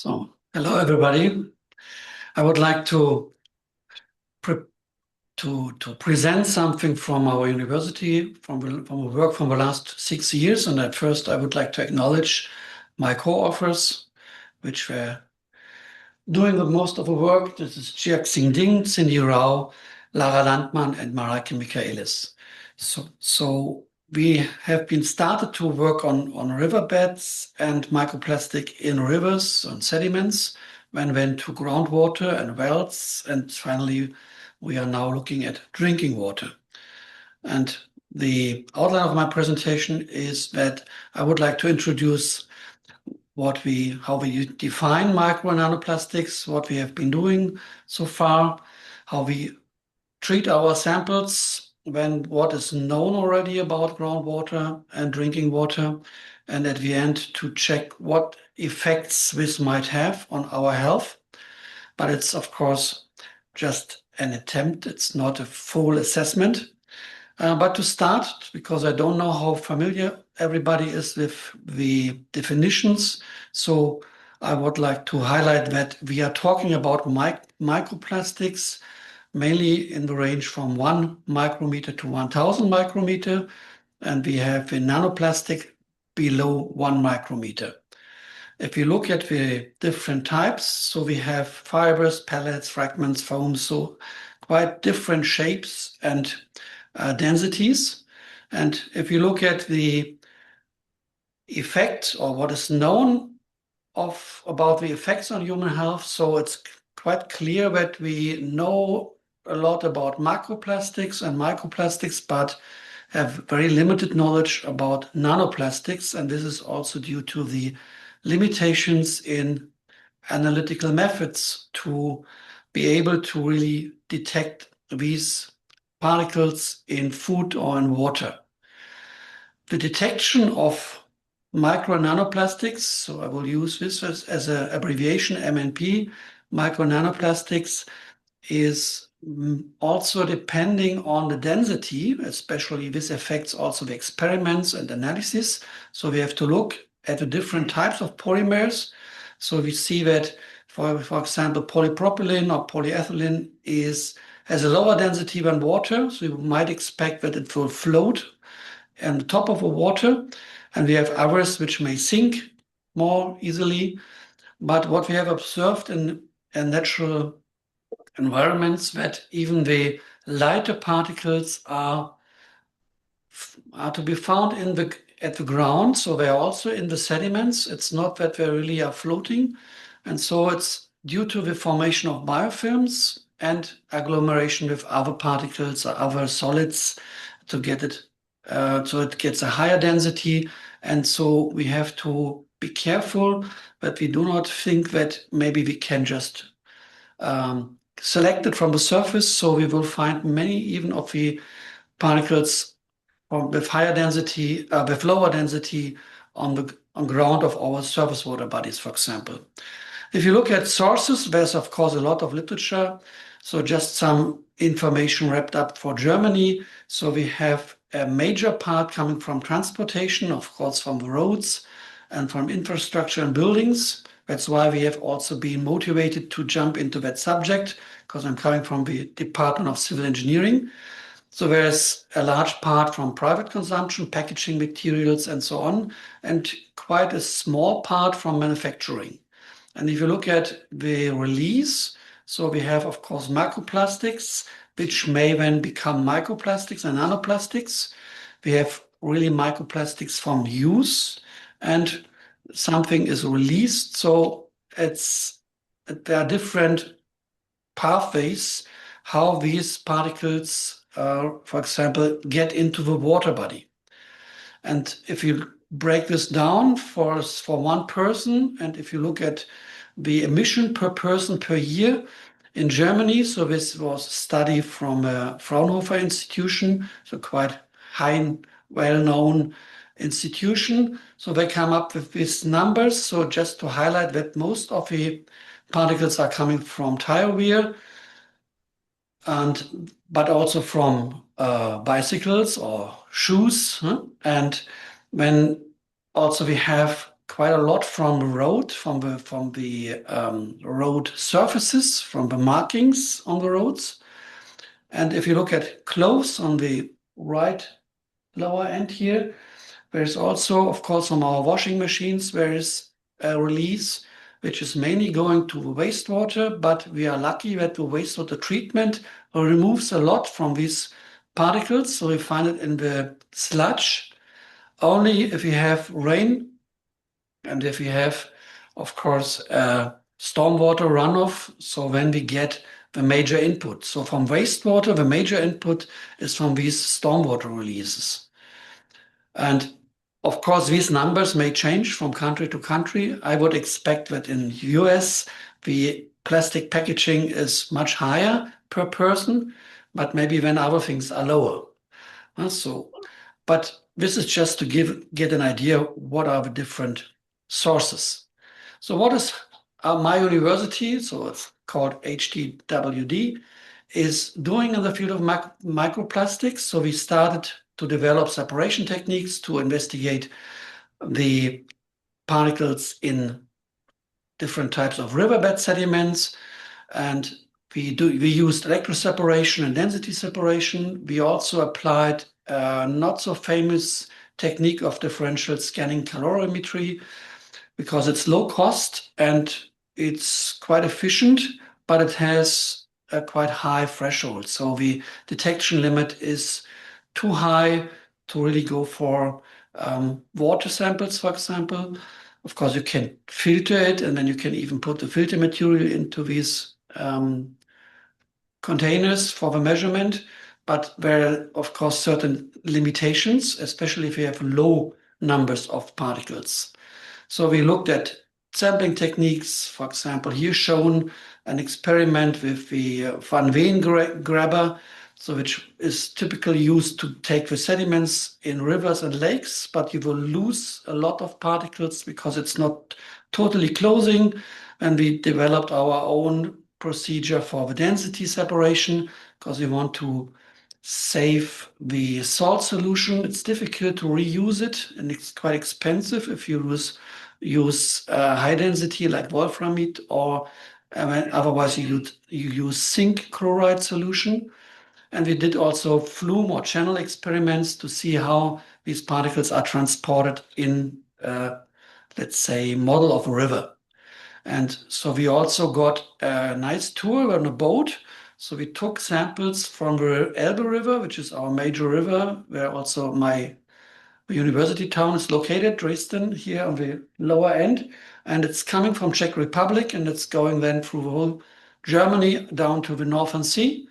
So, hello everybody. I would like to present something from our university, from a work from the last 6 years. And at first, I would like to acknowledge my co-authors, which were doing the most of the work. This is Jiaxing Ding, Cindy Rao, Lara Landmann, and Mareike Michaelis. So we have been started to work on riverbeds and microplastic in rivers and sediments, then went to groundwater and wells, and finally we are now looking at drinking water. And the outline of my presentation is that I would like to introduce how we define micro and nanoplastics, what we have been doing so far, how we treat our samples, what is known already about groundwater and drinking water, and at the end to check what effects this might have on our health. But it's of course just an attempt. It's not a full assessment. But to start, because I don't know how familiar everybody is with the definitions, so I would like to highlight that we are talking about microplastics, mainly in the range from 1 micrometer to 1,000 micrometer, and we have a nanoplastic below 1 micrometer. If you look at the different types, so we have fibers, pellets, fragments, foams, so quite different shapes and densities. And if you look at the effect or what is known about the effects on human health, so it's quite clear that we know a lot about macroplastics and microplastics, but have very limited knowledge about nanoplastics. And this is also due to the limitations in analytical methods to be able to really detect these particles in food or in water. The detection of micro and nanoplastics, so I will use this as an abbreviation, MNP, micro nanoplastics, is also depending on the density, especially this affects also the experiments and analysis. So we have to look at the different types of polymers. So we see that, for example, polypropylene or polyethylene has a lower density than water. So you might expect that it will float on the top of the water. And we have others which may sink more easily. But what we have observed in natural environments, that even the lighter particles are to be found at the ground. So they're also in the sediments. It's not that they really are floating. And so it's due to the formation of biofilms and agglomeration with other particles or other solids to get it, so it gets a higher density. And so we have to be careful that we do not think that maybe we can just select it from the surface. So we will find many even of the particles with higher density, with lower density on ground of our surface water bodies, for example. If you look at sources, there's of course a lot of literature. So just some information wrapped up for Germany. So we have a major part coming from transportation, of course, from the roads and from infrastructure and buildings. That's why we have also been motivated to jump into that subject, because I'm coming from the Department of Civil Engineering. So there's a large part from private consumption, packaging materials, and so on, and quite a small part from manufacturing. And if you look at the release, so we have, of course, macroplastics, which may then become microplastics and nanoplastics. We have really microplastics from use, and something is released. So there are different pathways how these particles, for example, get into the water body. And if you break this down for one person, and if you look at the emission per person per year in Germany, so this was a study from a Fraunhofer institution, so quite high, well-known institution. So they come up with these numbers. So just to highlight that most of the particles are coming from tire wear, but also from bicycles or shoes. And when also we have quite a lot from the road, from the road surfaces, from the markings on the roads. And if you look at clothes on the right lower end here, there's also, of course, from our washing machines, there is a release which is mainly going to wastewater, but we are lucky that the wastewater treatment removes a lot from these particles. So we find it in the sludge only if you have rain and if you have, of course, stormwater runoff. So when we get the major input. So from wastewater, the major input is from these stormwater releases. And of course, these numbers may change from country to country. I would expect that in US, the plastic packaging is much higher per person, but maybe when other things are lower. But this is just to get an idea what are the different sources. So what is my university, so it's called HTWD, is doing in the field of microplastics. So we started to develop separation techniques to investigate the particles in different types of riverbed sediments. And we used electroseparation and density separation. We also applied a not so famous technique of differential scanning calorimetry because it's low cost and it's quite efficient, but it has a quite high threshold. So the detection limit is too high to really go for water samples, for example. Of course, you can filter it, and then you can even put the filter material into these containers for the measurement. But there are, of course, certain limitations, especially if you have low numbers of particles. So we looked at sampling techniques, for example, here shown an experiment with the Van Veen grabber, so which is typically used to take the sediments in rivers and lakes, but you will lose a lot of particles because it's not totally closing. And we developed our own procedure for the density separation because we want to save the salt solution. It's difficult to reuse it, and it's quite expensive if you use high density like wolframite, or otherwise you use zinc chloride solution. And we did also flume or channel experiments to see how these particles are transported in, let's say, model of a river. And so we also got a nice tour on a boat. So we took samples from the Elbe River, which is our major river, where also my university town is located, Dresden, here on the lower end. And it's coming from Czech Republic, and it's going then through the whole Germany down to the Northern Sea.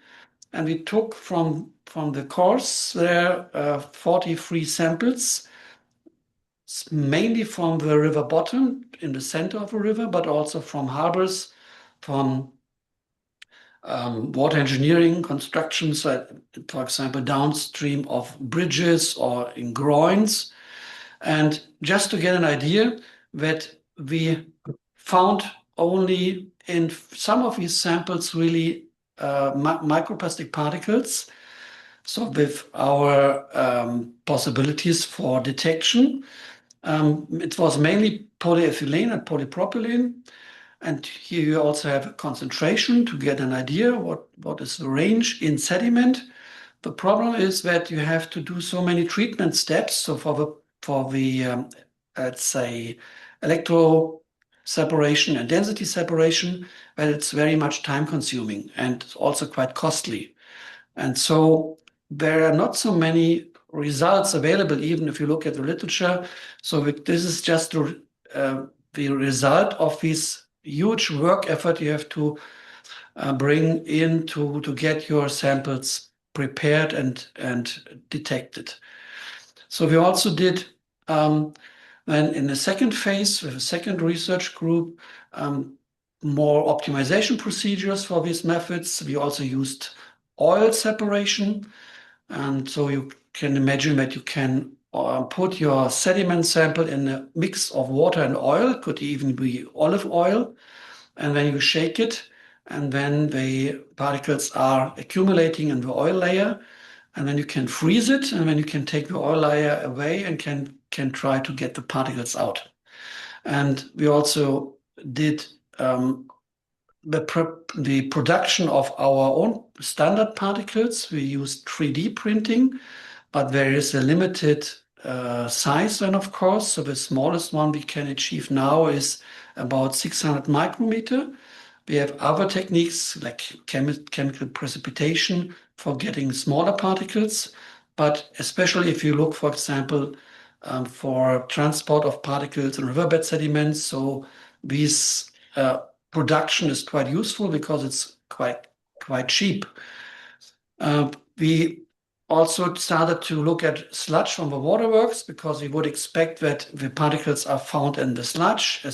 And we took from the course there 43 samples, mainly from the river bottom in the center of the river, but also from harbors, from water engineering constructions, for example, downstream of bridges or in groins. And just to get an idea that we found only in some of these samples really microplastic particles. So with our possibilities for detection, it was mainly polyethylene and polypropylene. And here you also have a concentration to get an idea what is the range in sediment. The problem is that you have to do so many treatment steps. So for the let's say electro separation and density separation, that it's very much time consuming and also quite costly. And so there are not so many results available, even if you look at the literature. So this is just the result of this huge work effort you have to bring in to get your samples prepared and detected. So we also did then in the second phase with a second research group more optimization procedures for these methods. We also used oil separation, and so you can imagine that you can put your sediment sample in a mix of water and oil, could even be olive oil, and then you shake it, and then the particles are accumulating in the oil layer, and then you can freeze it, and then you can take the oil layer away and can try to get the particles out. And we also did the production of our own standard particles. We used 3D printing, but there is a limited size then, of course. So the smallest one we can achieve now is about 600 micrometer. We have other techniques like chemical precipitation for getting smaller particles. But especially if you look, for example, for transport of particles in riverbed sediments, so this production is quite useful because it's quite cheap. We also started to look at sludge from the waterworks because we would expect that the particles are found in the sludge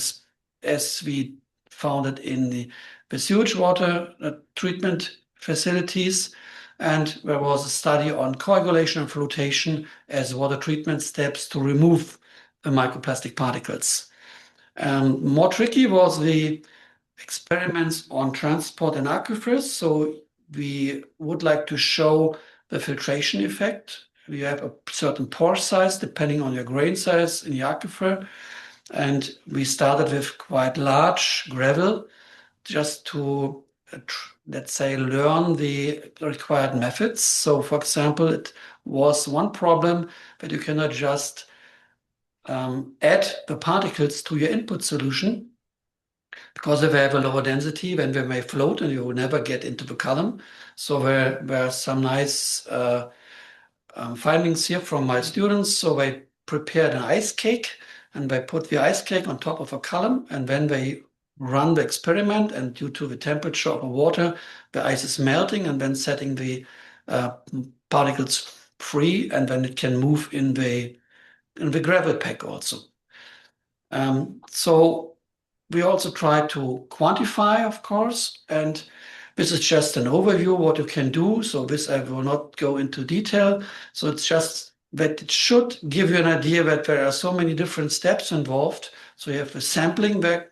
as we found it in the sewage water treatment facilities. And there was a study on coagulation and flotation as water treatment steps to remove the microplastic particles. More tricky was the experiments on transport and aquifers. So we would like to show the filtration effect. We have a certain pore size depending on your grain size in the aquifer. And we started with quite large gravel just to, let's say, learn the required methods. So, for example, it was one problem that you cannot just add the particles to your input solution because if they have a lower density, then they may float and you will never get into the column. So there were some nice findings here from my students. So they prepared an ice cake and they put the ice cake on top of a column, and then they run the experiment, and due to the temperature of the water, the ice is melting and then setting the particles free, and then it can move in the gravel pack also. So we also try to quantify, of course, and this is just an overview of what you can do. So this I will not go into detail. So it's just that it should give you an idea that there are so many different steps involved. So you have the sampling where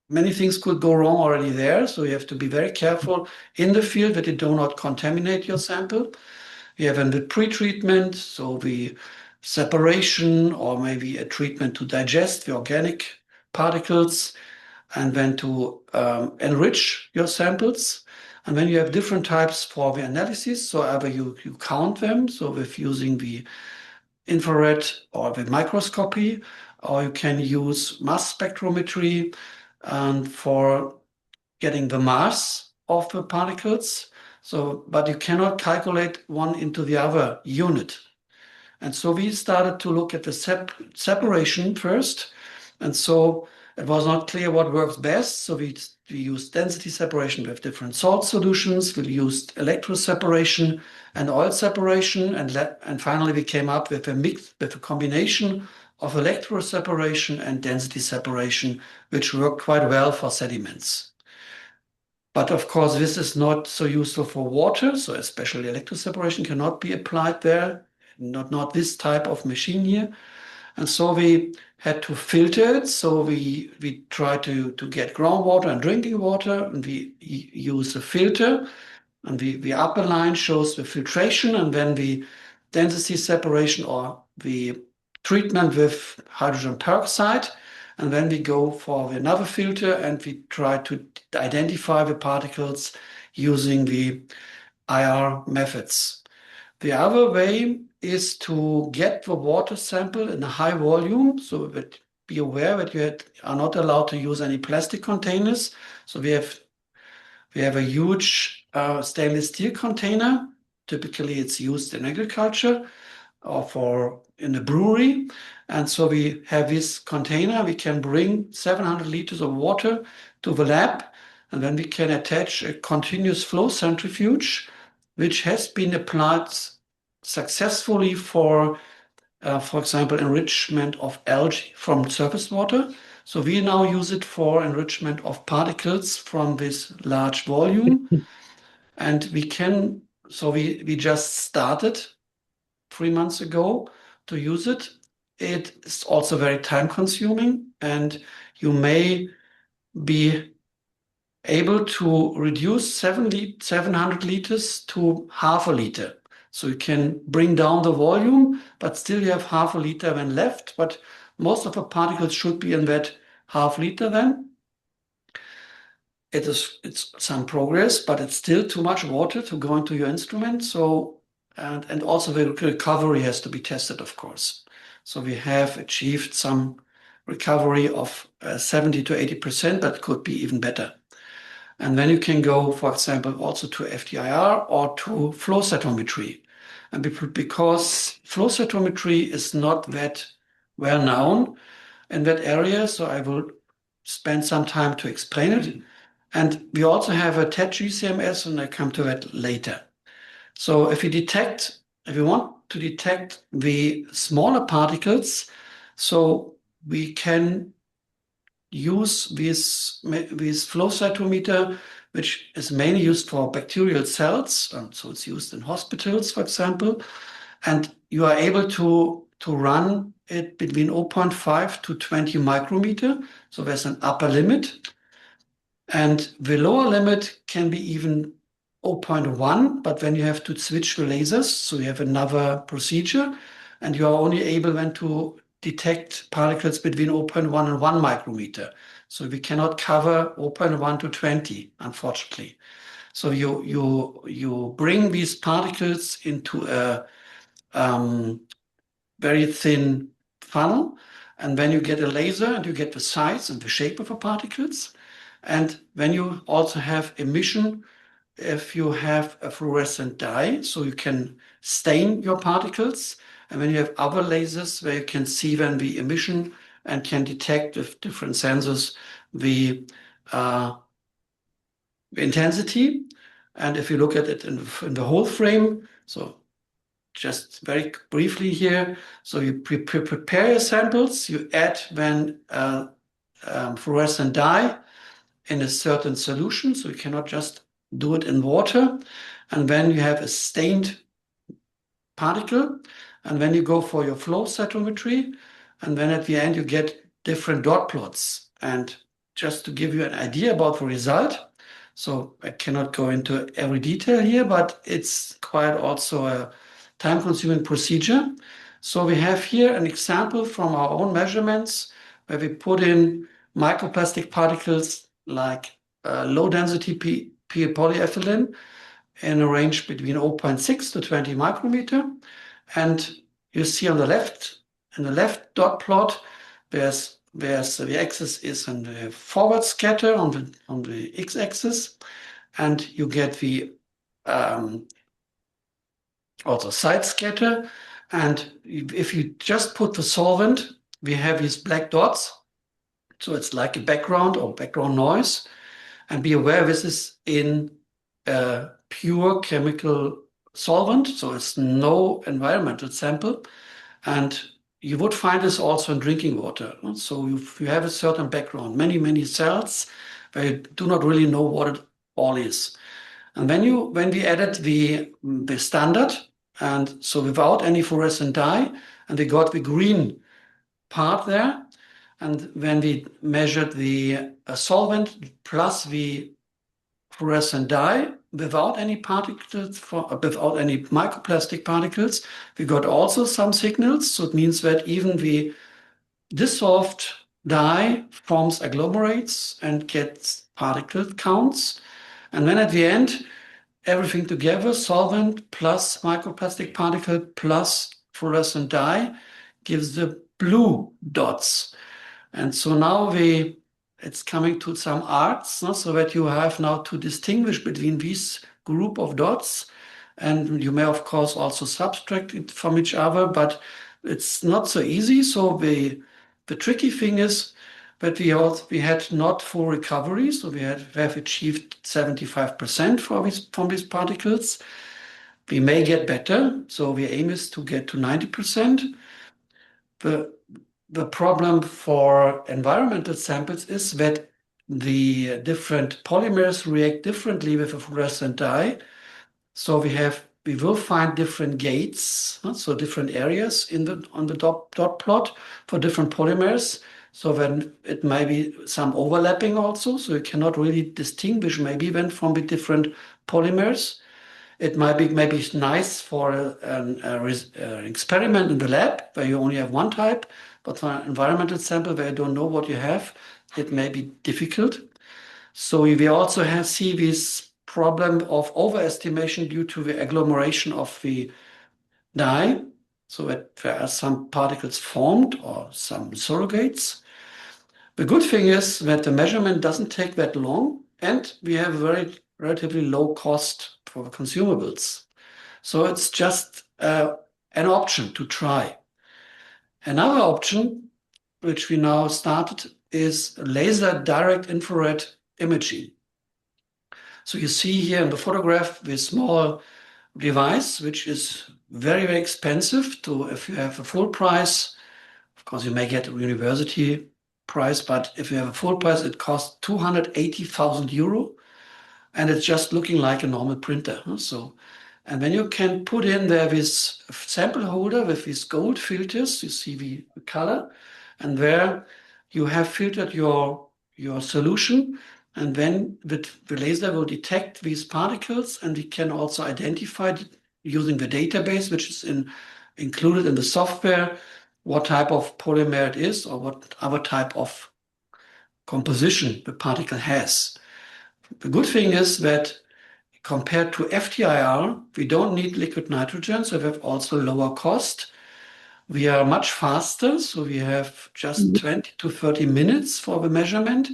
many things could go wrong already there. So you have to be very careful in the field that you do not contaminate your sample. You have the pre-treatment, so the separation or maybe a treatment to digest the organic particles, and then to enrich your samples. And then you have different types for the analysis. So either you count them, so with using the infrared or the microscopy, or you can use mass spectrometry for getting the mass of the particles. So, but you cannot calculate one into the other unit. And so we started to look at the separation first. And so it was not clear what works best. So we used density separation with different salt solutions. We used electroseparation and oil separation. And finally, we came up with a combination of electroseparation and density separation, which worked quite well for sediments. But of course, this is not so useful for water. So especially electroseparation cannot be applied there. Not this type of machine here. And so we had to filter it. So we try to get groundwater and drinking water, and we use a filter. And the upper line shows the filtration, and then the density separation or the treatment with hydrogen peroxide. And then we go for another filter and we try to identify the particles using the IR methods. The other way is to get the water sample in a high volume, so that be aware that you are not allowed to use any plastic containers. So we have a huge stainless steel container. Typically, it's used in agriculture or in a brewery. And so we have this container. We can bring 700 liters of water to the lab, and then we can attach a continuous flow centrifuge, which has been applied successfully for example, enrichment of algae from surface water. So we now use it for enrichment of particles from this large volume. And we just started 3 months ago to use it. It is also very time consuming, and you may be able to reduce 700 liters to half a liter. So you can bring down the volume, but still you have half a liter when left. But most of the particles should be in that half liter then. It's some progress, but it's still too much water to go into your instrument. So, and also the recovery has to be tested, of course. So we have achieved some recovery of 70 to 80%, but could be even better. And then you can go, for example, also to FTIR or to flow cytometry. And because flow cytometry is not that well known in that area, so I will spend some time to explain it. And we also have a TET GCMS, and I come to that later. So if you want to detect the smaller particles, so we can use this flow cytometer, which is mainly used for bacterial cells. So it's used in hospitals, for example, and you are able to run it between 0.5 to 20 micrometer. So there's an upper limit. And the lower limit can be even 0.1, but then you have to switch the lasers. So you have another procedure, and you are only able then to detect particles between 0.1 and 1 micrometer. So we cannot cover 0.1 to 20, unfortunately. So you bring these particles into a very thin funnel, and then you get a laser and you get the size and the shape of the particles. And then you also have emission if you have a fluorescent dye, so you can stain your particles. And then you have other lasers where you can see then the emission and can detect with different sensors the intensity. And if you look at it in the whole frame, so just very briefly here, so you prepare your samples, you add then fluorescent dye in a certain solution, so you cannot just do it in water. And then you have a stained particle, and then you go for your flow cytometry, and then at the end you get different dot plots. And just to give you an idea about the result, so I cannot go into every detail here, but it's quite also a time-consuming procedure. So we have here an example from our own measurements where we put in microplastic particles like low-density polyethylene in a range between 0.6 to 20 micrometer. And you see on the left, in the left dot plot, there's the axis is in the forward scatter on the x-axis, and you get the also side scatter. And if you just put the solvent, we have these black dots. So it's like a background or background noise. And be aware this is in a pure chemical solvent, so it's no environmental sample. And you would find this also in drinking water. So you have a certain background, many cells where you do not really know what it all is. And when we added the standard, and so without any fluorescent dye, and we got the green part there, and when we measured the solvent plus the fluorescent dye without any particles, without any microplastic particles, we got also some signals. So it means that even the dissolved dye forms agglomerates and gets particle counts. And then at the end, everything together, solvent plus microplastic particle plus fluorescent dye, gives the blue dots. And so now it's coming to some arts, no? So that you have now to distinguish between these group of dots. And you may, of course, also subtract it from each other, but it's not so easy. So the tricky thing is that we had not full recovery. So we have achieved 75% from these particles. We may get better. So the aim is to get to 90%. The problem for environmental samples is that the different polymers react differently with a fluorescent dye. So we will find different gates, so different areas on the dot plot for different polymers. So then it may be some overlapping also. So you cannot really distinguish maybe then from the different polymers. It might be maybe nice for an experiment in the lab where you only have one type, but for an environmental sample where you don't know what you have, it may be difficult. So we also see this problem of overestimation due to the agglomeration of the dye, so that there are some particles formed or some surrogates. The good thing is that the measurement doesn't take that long, and we have very relatively low cost for the consumables. So it's just an option to try. Another option, which we now started, is laser direct infrared imaging. So you see here in the photograph this small device, which is very, very expensive if you have a full price. Of course, you may get a university price, but if you have a full price, it costs 280,000 euro, and it's just looking like a normal printer. And then you can put in there this sample holder with these gold filters. You see the color, and there you have filtered your solution, and then the laser will detect these particles, and we can also identify using the database, which is included in the software, what type of polymer it is or what other type of composition the particle has. The good thing is that compared to FTIR, we don't need liquid nitrogen, so we have also lower cost. We are much faster, so we have just 20 to 30 minutes for the measurement.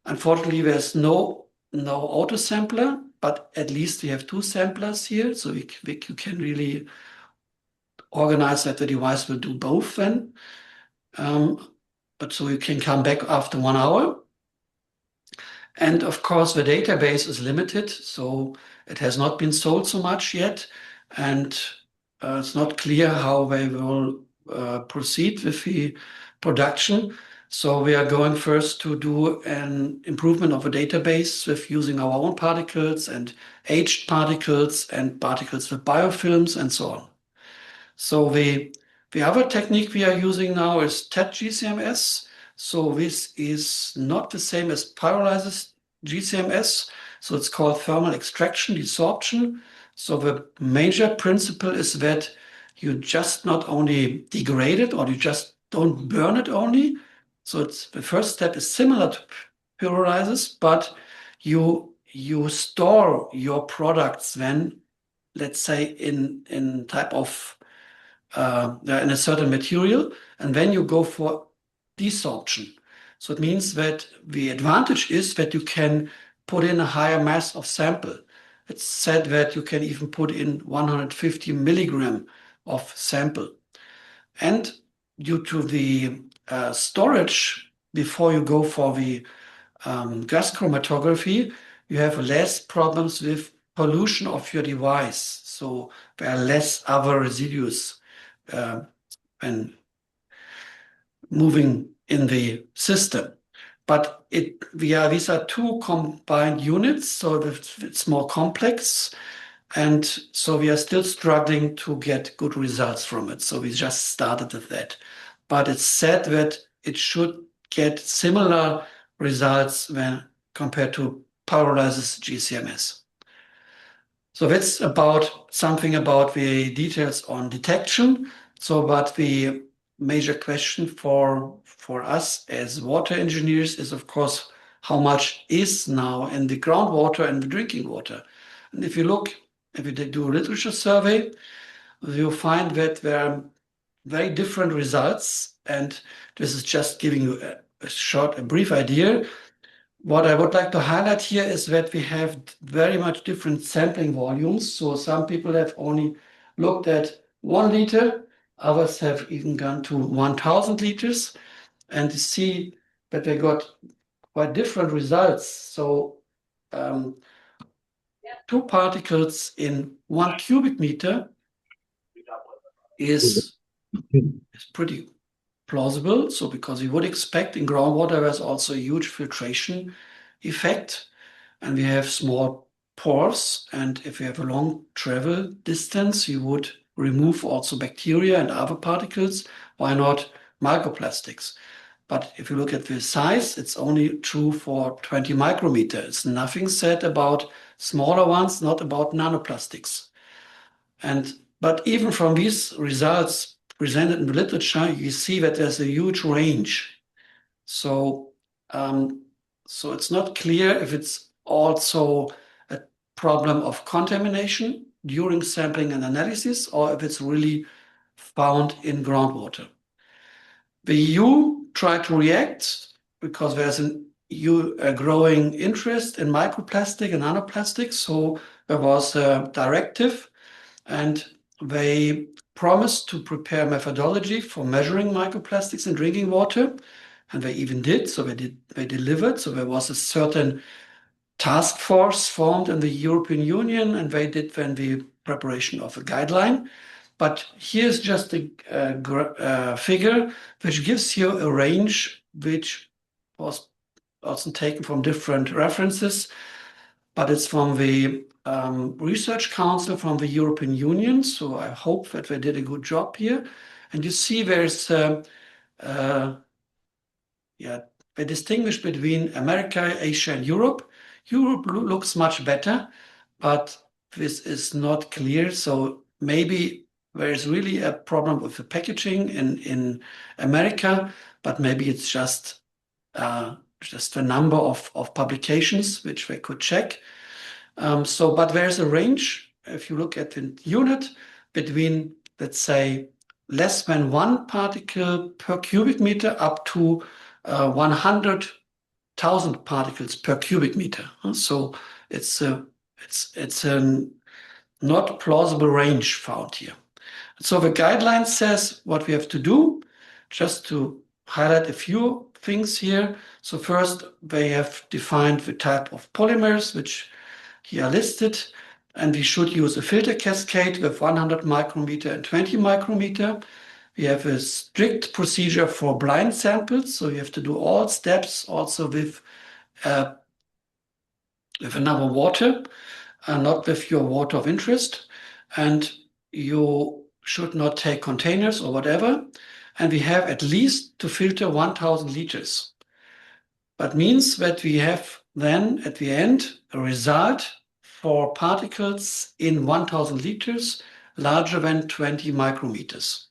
Unfortunately, there's no auto sampler, but at least we have two samplers here, so you can really organize that the device will do both then. But so you can come back after 1 hour. And of course, the database is limited, so it has not been sold so much yet. And it's not clear how they will proceed with the production. So we are going first to do an improvement of a database with using our own particles and aged particles and particles with biofilms and so on. So the other technique we are using now is TET GCMS. So this is not the same as pyrolysis GCMS. So it's called thermal extraction desorption. So the major principle is that you just not only degrade it or you just don't burn it only. So the first step is similar to pyrolysis, but you store your products then, let's say in type of in a certain material, and then you go for desorption. So it means that the advantage is that you can put in a higher mass of sample. It's said that you can even put in 150 milligram of sample. And due to the storage, before you go for the gas chromatography, you have less problems with pollution of your device. So there are less other residues when moving in the system. But these are two combined units, so it's more complex. And so we are still struggling to get good results from it. So we just started with that. But it's said that it should get similar results when compared to pyrolysis GCMS. So that's something about the details on detection. But the major question for us as water engineers is, of course, how much is now in the groundwater and the drinking water. And if you do a literature survey, you'll find that there are very different results. And this is just giving you a brief idea. What I would like to highlight here is that we have very much different sampling volumes. So some people have only looked at 1 liter, others have even gone to 1,000 liters, and you see that they got quite different results. So 2 particles in 1 cubic meter is pretty plausible. So because you would expect in groundwater, there's also a huge filtration effect, and we have small pores. And if you have a long travel distance, you would remove also bacteria and other particles. Why not microplastics? But if you look at the size, it's only true for 20 micrometer. It's nothing said about smaller ones, not about nanoplastics. But even from these results, presented in the literature, you see that there's a huge range. So, so it's not clear if it's also a problem of contamination during sampling and analysis, or if it's really found in groundwater. The EU tried to react because there's a growing interest in microplastic and nanoplastics. So there was a directive, and they promised to prepare methodology for measuring microplastics in drinking water, and they even did. So they delivered. So there was a certain task force formed in the European Union, and they did then the preparation of a guideline. But here's just a figure which gives you a range which was also taken from different references, but it's from the Research Council from the European Union. So I hope that they did a good job here. And you see there's, they distinguish between America, Asia, and Europe. Europe looks much better, but this is not clear. So maybe there is really a problem with the packaging in America, but maybe it's just the number of publications which they could check. But there's a range, if you look at the unit, between, let's say, less than 1 particle per cubic meter up to 100,000 particles per cubic meter. So it's a not plausible range found here. So the guideline says what we have to do, just to highlight a few things here. So first, they have defined the type of polymers which here are listed, and we should use a filter cascade with 100 micrometer and 20 micrometer. We have a strict procedure for blind samples, so you have to do all steps also with another water, not with your water of interest, and you should not take containers or whatever. And we have at least to filter 1,000 liters. That means that we have then at the end a result for particles in 1,000 liters larger than 20 micrometers.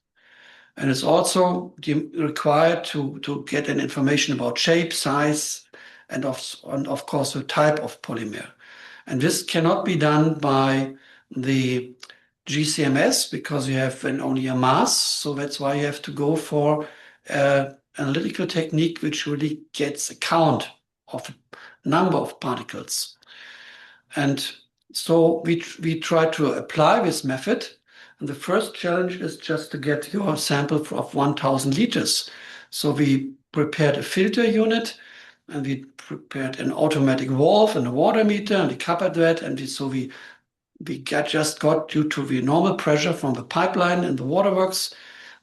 And it's also required to get an information about shape, size, and of course the type of polymer. And this cannot be done by the GCMS because you have only a mass. So that's why you have to go for analytical technique which really gets a count of number of particles. And so we try to apply this method. And the first challenge is just to get your sample of 1,000 liters. So we prepared a filter unit, and we prepared an automatic valve and a water meter, and we covered that. And we just got, due to the normal pressure from the pipeline and the waterworks,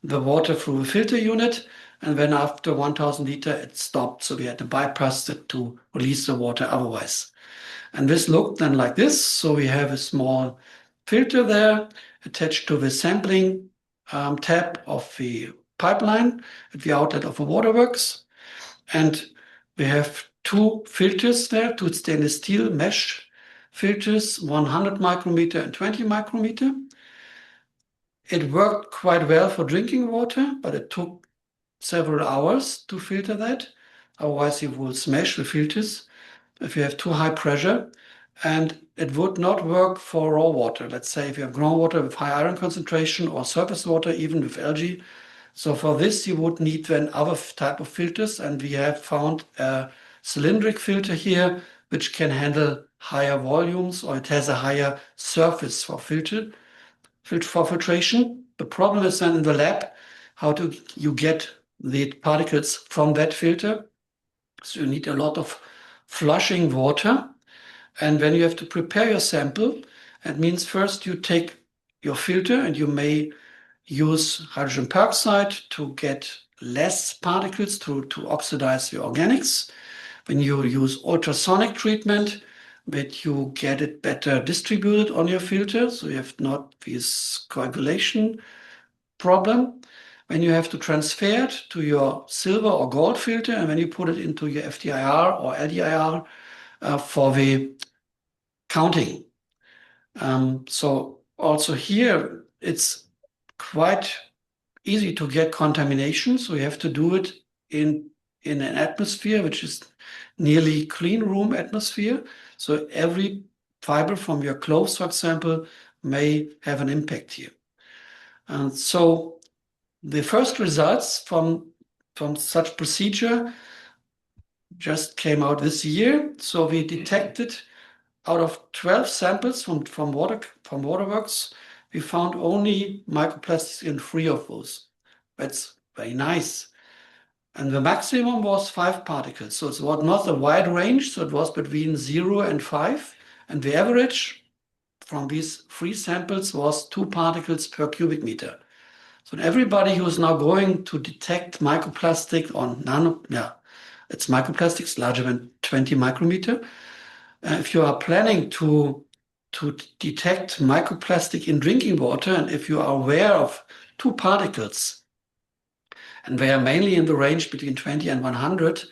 the water through the filter unit. And then after 1,000 liter, it stopped. So we had to bypass it to release the water otherwise. And this looked then like this. So we have a small filter there attached to the sampling tab of the pipeline at the outlet of the waterworks. And we have 2 filters there, 2 stainless steel mesh filters, 100 micrometer and 20 micrometer. It worked quite well for drinking water, but it took several hours to filter that. Otherwise, you will smash the filters if you have too high pressure. And it would not work for raw water. Let's say if you have groundwater with high iron concentration or surface water, even with algae. So for this, you would need then other type of filters. And we have found a cylindric filter here, which can handle higher volumes, or it has a higher surface for filtration. The problem is then in the lab, how do you get the particles from that filter? So you need a lot of flushing water. And when you have to prepare your sample, it means first you take your filter and you may use hydrogen peroxide to get less particles to oxidize your organics. When you use ultrasonic treatment, that you get it better distributed on your filter, so you have not this coagulation problem. When you have to transfer it to your silver or gold filter, and when you put it into your FTIR or LDIR for the counting. So also here, it's quite easy to get contamination, so you have to do it in an atmosphere which is nearly clean room atmosphere. So every fiber from your clothes, for example, may have an impact here. And so the first results from such procedure just came out this year. So we detected out of 12 samples from waterworks, we found only microplastics in 3 of those. That's very nice. And the maximum was 5 particles. So it was not a wide range, so it was between 0 and 5. And the average from these 3 samples was 2 particles per cubic meter. So everybody who is now going to detect microplastic on it's microplastics larger than 20 micrometer. If you are planning to detect microplastic in drinking water, and if you are aware of 2 particles, and they are mainly in the range between 20 and 100,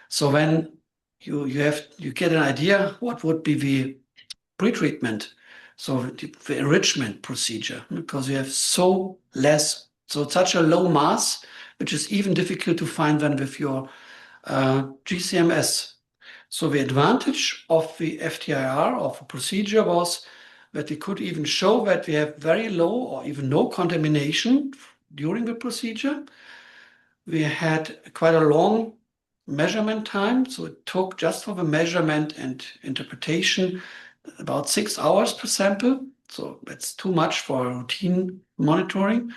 so when you get an idea what would be the pretreatment, so the enrichment procedure, because you have so such a low mass, which is even difficult to find then with your GCMS. So the advantage of the FTIR, of the procedure, was that we could even show that we have very low or even no contamination during the procedure. We had quite a long measurement time, so it took just for the measurement and interpretation about 6 hours per sample. So that's too much for routine monitoring.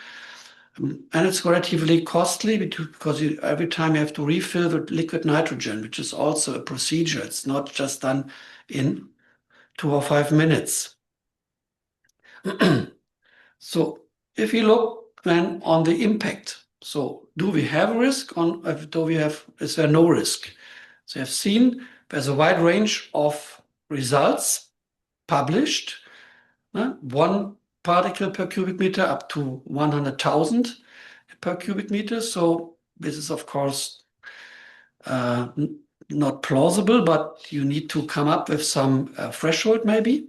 And it's relatively costly because every time you have to refill the liquid nitrogen, which is also a procedure. It's not just done in 2 or 5 minutes. So if you look then on the impact, so do we have a risk is there no risk? So you have seen there's a wide range of results published, 1 particle per cubic meter up to 100,000 per cubic meter. So this is, of course, not plausible, but you need to come up with some threshold maybe.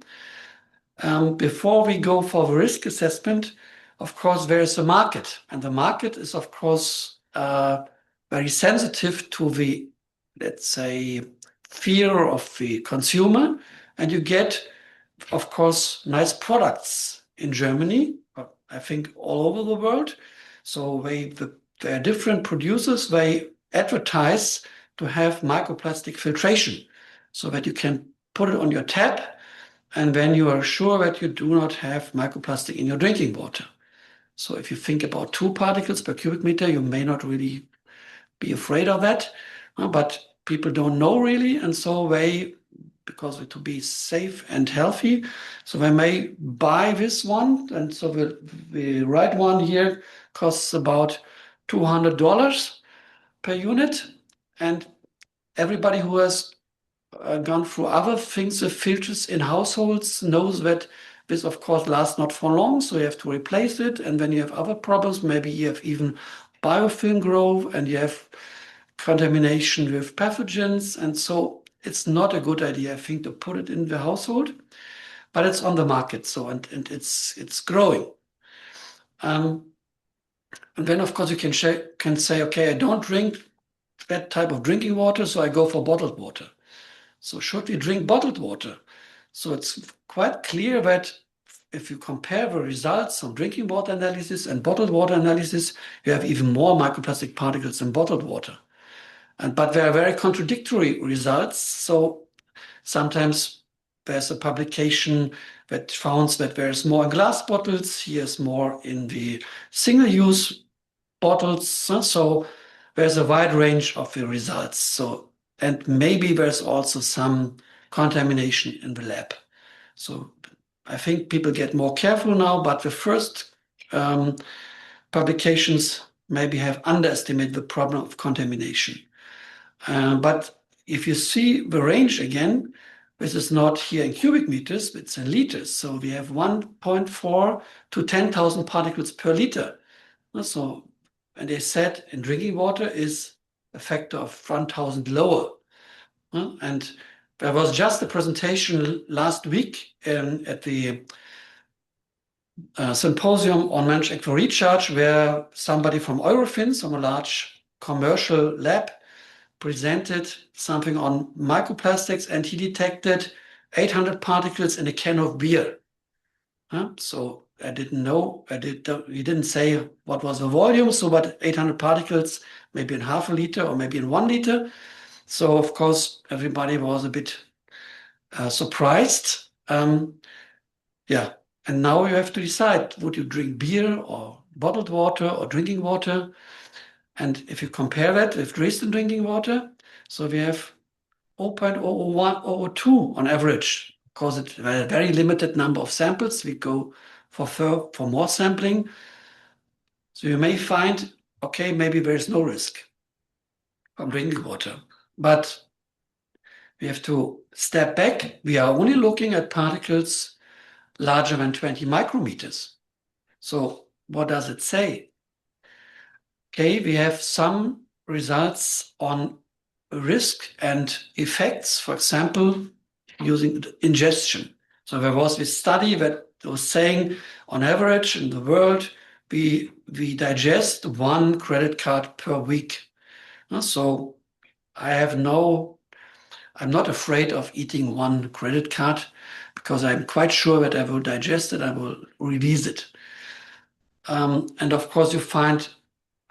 Before we go for the risk assessment, of course, there is a market. And the market is, of course, very sensitive to the, let's say, fear of the consumer. And you get, of course, nice products in Germany, I think all over the world. So there are different producers, they advertise to have microplastic filtration so that you can put it on your tap, and then you are sure that you do not have microplastic in your drinking water. So if you think about 2 particles per cubic meter, you may not really be afraid of that, but people don't know really, and so because to be safe and healthy, so they may buy this one, and so the right one here costs about $200 per unit, and everybody who has gone through other things with filters in households knows that this, of course, lasts not for long, so you have to replace it, and then you have other problems. Maybe you have even biofilm growth, and you have contamination with pathogens, and so it's not a good idea, I think, to put it in the household, but it's on the market, so and it's growing. And then, of course, you can say, okay, I don't drink that type of drinking water, so I go for bottled water. So should we drink bottled water? So it's quite clear that if you compare the results of drinking water analysis and bottled water analysis, you have even more microplastic particles in bottled water. But there are very contradictory results. So sometimes there's a publication that found that there's more in glass bottles, here's more in the single-use bottles. So there's a wide range of the results. So, and maybe there's also some contamination in the lab. So I think people get more careful now, but the first publications maybe have underestimated the problem of contamination. But if you see the range again, this is not here in cubic meters, it's in liters. So we have 1.4 to 10,000 particles per liter. So, and they said in drinking water is a factor of 1,000 lower. And there was just a presentation last week at the symposium on managed aqua recharge where somebody from Eurofins, from a large commercial lab, presented something on microplastics, and he detected 800 particles in a can of beer. So I didn't know, he didn't say what was the volume, so but 800 particles, maybe in half a liter or maybe in 1 liter. So of course, everybody was a bit surprised. Yeah, and now you have to decide, would you drink beer or bottled water or drinking water? And if you compare that with Dresden drinking water, so we have 0.001, 0.002 on average, because it's a very limited number of samples. We go for more sampling. So you may find, okay, maybe there is no risk from drinking water, but we have to step back. We are only looking at particles larger than 20 micrometers. So what does it say? Okay, we have some results on risk and effects, for example, using ingestion. So there was this study that was saying, on average in the world, we digest 1 credit card per week. So I'm not afraid of eating 1 credit card because I'm quite sure that I will digest it, I will release it. And of course, you find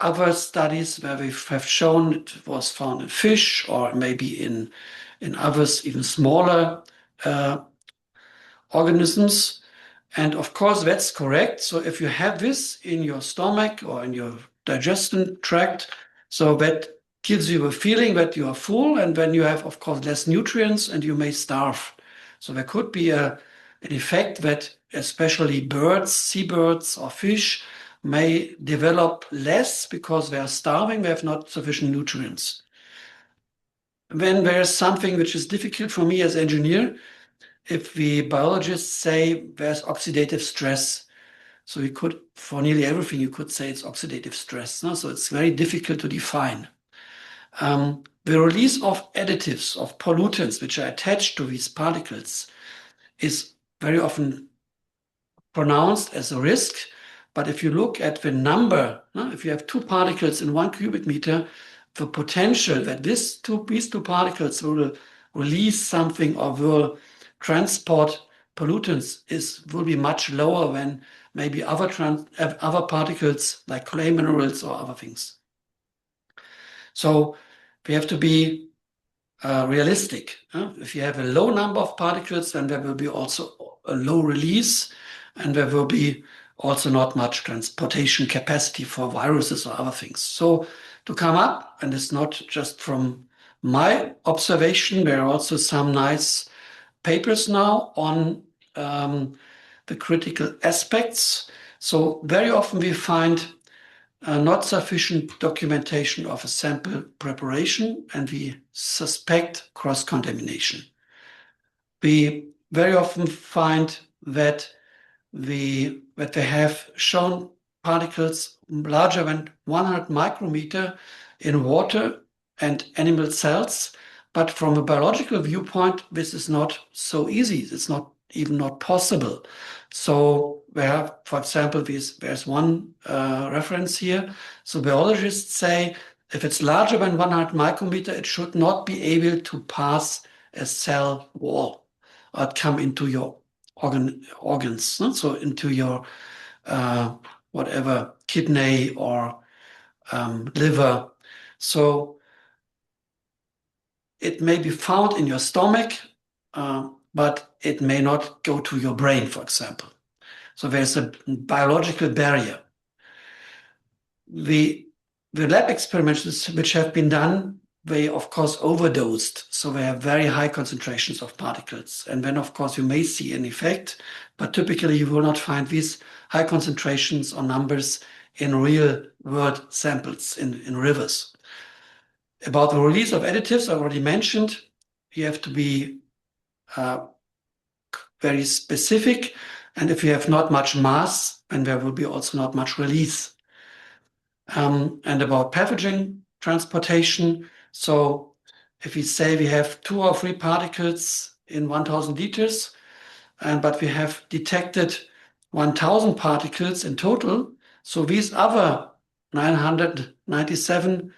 other studies where we have shown it was found in fish or maybe in others, even smaller organisms. And of course, that's correct. So if you have this in your stomach or in your digestion tract, so that gives you a feeling that you are full, and then you have, of course, less nutrients and you may starve. So there could be an effect that especially birds, seabirds or fish may develop less because they are starving, they have not sufficient nutrients. When there's something which is difficult for me as engineer, if the biologists say there's oxidative stress, so you could, for nearly everything, you could say it's oxidative stress. No? So it's very difficult to define. The release of additives, of pollutants, which are attached to these particles, is very often pronounced as a risk. But if you look at the number, if you have 2 particles in 1 cubic meter, the potential that these two particles will release something or will transport pollutants will be much lower than maybe other particles like clay minerals or other things. So we have to be realistic. If you have a low number of particles, then there will be also a low release, and there will be also not much transportation capacity for viruses or other things. So to come up, and it's not just from my observation, there are also some nice papers now on the critical aspects. So very often we find not sufficient documentation of a sample preparation, and we suspect cross-contamination. We very often find that they have shown particles larger than 100 micrometer in water and animal cells, but from a biological viewpoint, this is not so easy. It's not possible. So we have, for example, there's one reference here. So biologists say if it's larger than 100 micrometer, it should not be able to pass a cell wall or come into your organs, so into your whatever kidney or liver. So it may be found in your stomach, but it may not go to your brain, for example. So there's a biological barrier. The lab experiments which have been done, they of course overdosed. So they have very high concentrations of particles. And then of course you may see an effect, but typically you will not find these high concentrations or numbers in real world samples in rivers. About the release of additives, I already mentioned, you have to be very specific. And if you have not much mass, then there will be also not much release. And about pathogen transportation. So if we say we have 2 or 3 particles in 1,000 liters, but we have detected 1,000 particles in total. So these other 997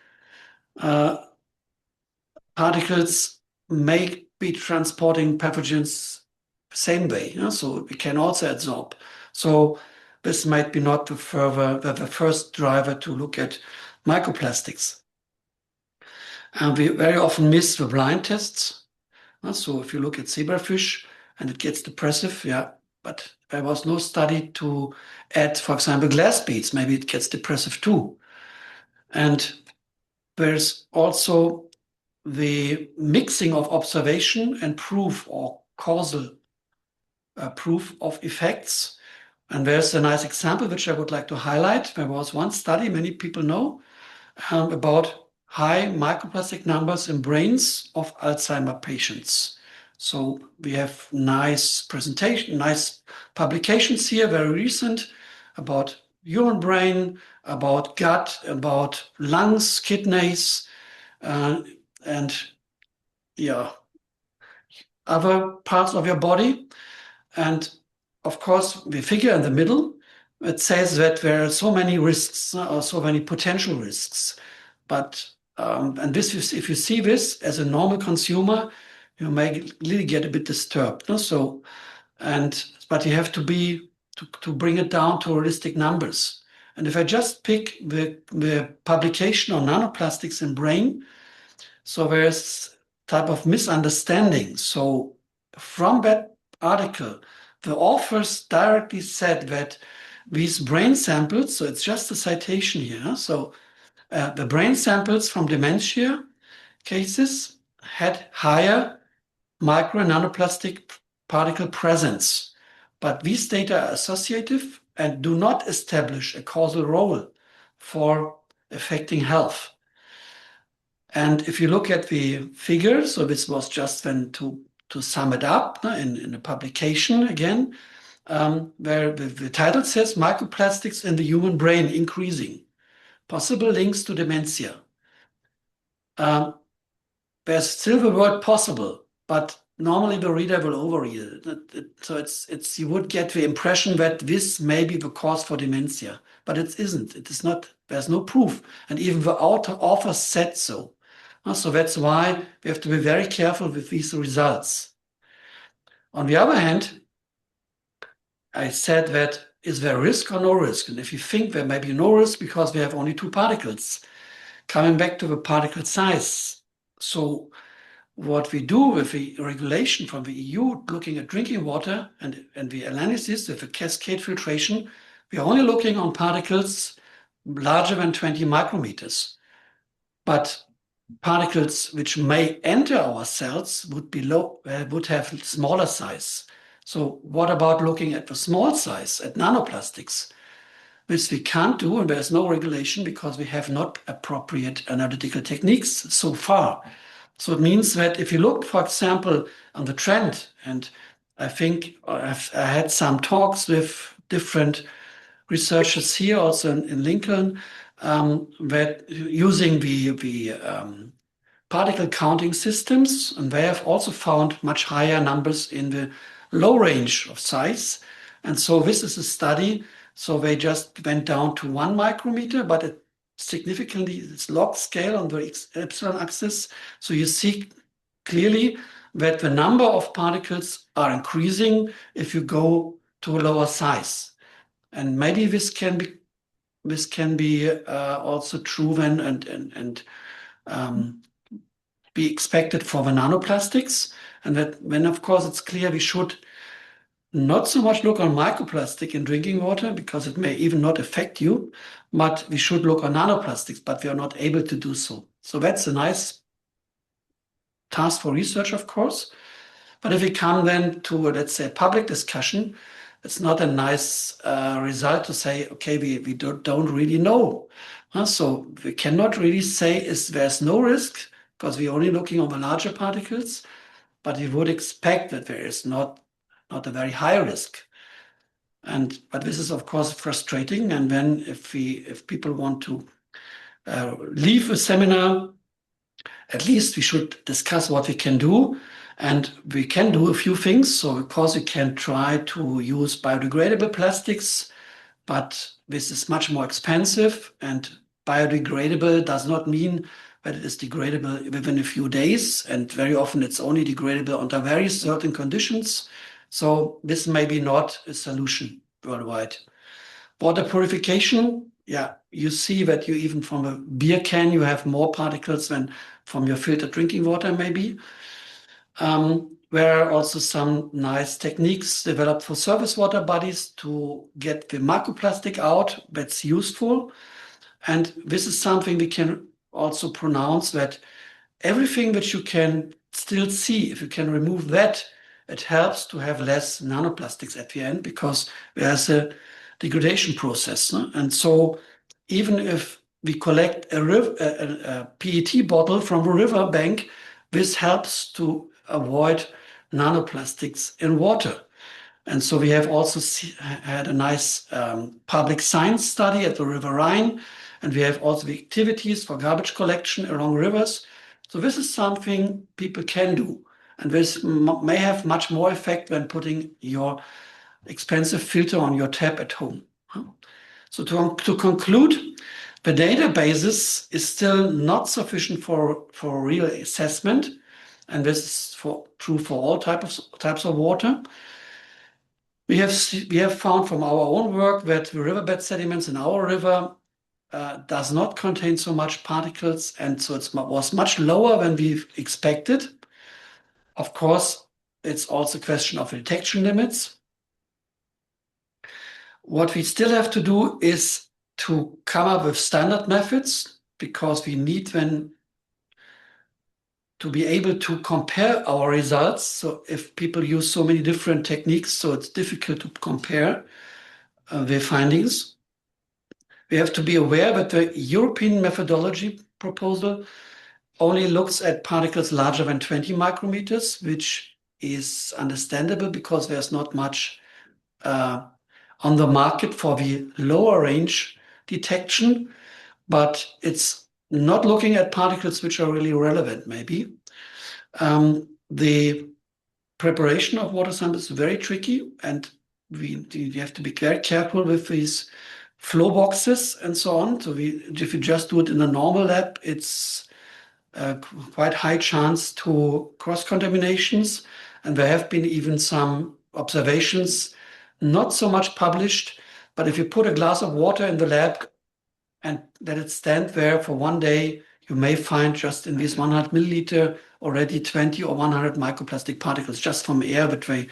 particles may be transporting pathogens the same way. So we can also absorb. So this might be not the first driver to look at microplastics. And we very often miss the blind tests. So if you look at zebrafish and it gets depressive, yeah, but there was no study to add, for example, glass beads. Maybe it gets depressive too. And there's also the mixing of observation and proof or causal proof of effects. And there's a nice example which I would like to highlight. There was one study many people know about high microplastic numbers in brains of Alzheimer patients. So we have nice publications here, very recent, about human brain, about gut, about lungs, kidneys, and yeah, other parts of your body. And of course, the figure in the middle, it says that there are so many risks or so many potential risks. But and this is, if you see this as a normal consumer, you may really get a bit disturbed. No? So, but you have to bring it down to realistic numbers. And if I just pick the publication on nanoplastics in brain, so there's type of misunderstanding. So from that article, the authors directly said that these brain samples, so it's just a citation here, so the brain samples from dementia cases had higher micro and nanoplastic particle presence, but these data are associative and do not establish a causal role for affecting health. And if you look at the figures, so this was just then to sum it up in a publication again, where the title says microplastics in the human brain increasing, possible links to dementia. There's still the word possible, but normally the reader will overread it. So it's you would get the impression that this may be the cause for dementia, but it isn't. It is not. There's no proof, and even the author said so. So that's why we have to be very careful with these results. On the other hand, I said that is there risk or no risk? And if you think there may be no risk because we have only 2 particles, coming back to the particle size. So what we do with the regulation from the EU, looking at drinking water and the analysis with the cascade filtration, we are only looking on particles larger than 20 micrometers. But particles which may enter our cells would have smaller size. So what about looking at the small size, at nanoplastics? Which we can't do, and there's no regulation because we have not appropriate analytical techniques so far. So it means that if you look, for example, on the trend, and I think I had some talks with different researchers here, also in Lincoln, that using the particle counting systems, and they have also found much higher numbers in the low range of size. And so this is a study. So they just went down to 1 micrometer, but it significantly, it's log scale on the epsilon axis. So you see clearly that the number of particles are increasing if you go to a lower size. And maybe this can be also true then and be expected for the nanoplastics. And that when, of course, it's clear we should not so much look on microplastic in drinking water because it may even not affect you, but we should look on nanoplastics, but we are not able to do so. So that's a nice task for research, of course. But if we come then to, let's say, public discussion, it's not a nice result to say, okay, we don't really know. So we cannot really say there's no risk because we're only looking on the larger particles, but we would expect that there is not a very high risk. But this is, of course, frustrating. And then if people want to leave a seminar, at least we should discuss what we can do. And we can do a few things. So of course, we can try to use biodegradable plastics, but this is much more expensive. And biodegradable does not mean that it is degradable within a few days. And very often it's only degradable under very certain conditions. So this may be not a solution worldwide. Water purification, yeah, you see that you even from a beer can, you have more particles than from your filtered drinking water, maybe. There are also some nice techniques developed for surface water bodies to get the microplastic out. That's useful. And this is something we can also pronounce that everything which you can still see, if you can remove that, it helps to have less nanoplastics at the end because there's a degradation process. No? And so even if we collect a PET bottle from a river bank, this helps to avoid nanoplastics in water. And so we have also had a nice public science study at the River Rhine, and we have also the activities for garbage collection along rivers. So this is something people can do. And this may have much more effect than putting your expensive filter on your tap at home. So to conclude, the databases is still not sufficient for real assessment. And this is true for all types of water. We have found from our own work that the riverbed sediments in our river does not contain so much particles, and so it was much lower than we expected. Of course, it's also a question of detection limits. What we still have to do is to come up with standard methods, because we need then to be able to compare our results. So if people use so many different techniques, so it's difficult to compare their findings. We have to be aware that the European methodology proposal only looks at particles larger than 20 micrometers, which is understandable because there's not much on the market for the lower range detection, but it's not looking at particles which are really relevant, maybe. The preparation of water samples is very tricky, and we have to be very careful with these flow boxes and so on. So if you just do it in a normal lab, it's quite high chance to cross-contaminations. And there have been even some observations, not so much published, but if you put a glass of water in the lab and let it stand there for one day, you may find just in this 100 milliliter already 20 or 100 microplastic particles just from air, but they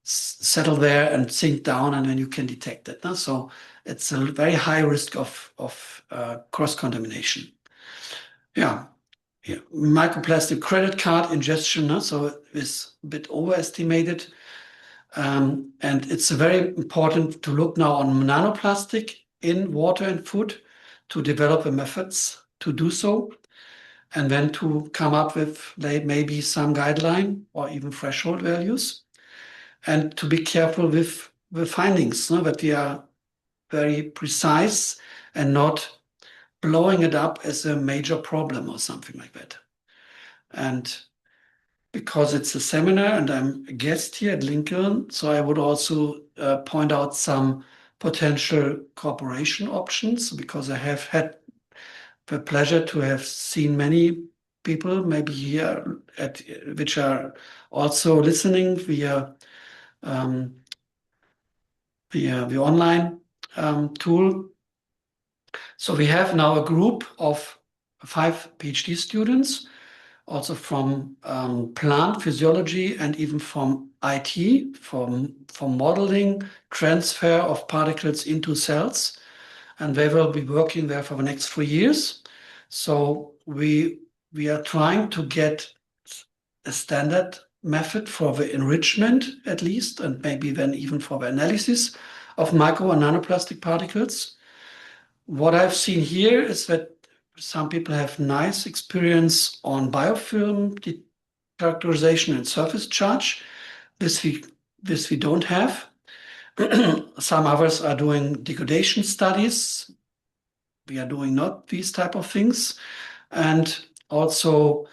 settle there and sink down, and then you can detect it. So it's a very high risk of cross-contamination. Yeah. Microplastic credit card ingestion, so it's a bit overestimated. And it's very important to look now on nanoplastic in water and food to develop the methods to do so, and then to come up with maybe some guideline or even threshold values, and to be careful with the findings, that we are very precise and not blowing it up as a major problem or something like that. And because it's a seminar and I'm a guest here at Lincoln, so I would also point out some potential cooperation options, because I have had the pleasure to have seen many people maybe here which are also listening via the online tool. So we have now a group of 5 PhD students, also from plant physiology and even from IT, from modeling transfer of particles into cells. And they will be working there for the next 3 years. So we are trying to get a standard method for the enrichment, at least, and maybe then even for the analysis of micro and nanoplastic particles. What I've seen here is that some people have nice experience on biofilm characterization and surface charge. This we don't have. Some others are doing degradation studies. We are doing not these type of things. And also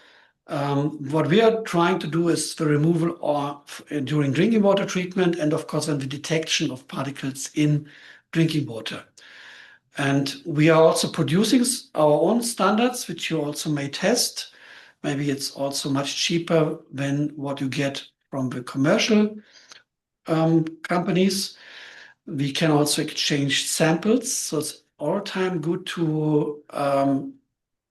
What we are trying to do is the removal during drinking water treatment, and of course, then the detection of particles in drinking water. And we are also producing our own standards, which you also may test. Maybe it's also much cheaper than what you get from the commercial companies. We can also exchange samples, so it's all the time good to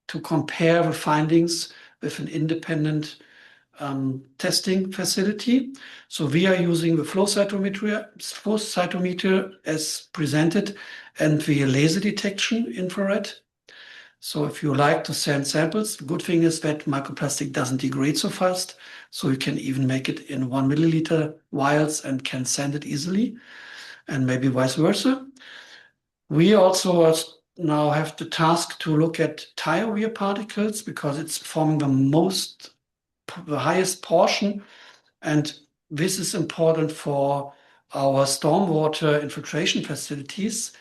compare the findings with an independent testing facility. So we are using the flow cytometer as presented, and the laser detection infrared. So if you like to send samples, the good thing is that microplastic doesn't degrade so fast. So you can even make it in 1 milliliter vials and can send it easily, and maybe vice versa. We also now have the task to look at tire particles because it's forming the highest portion. And this is important for our stormwater infiltration facilities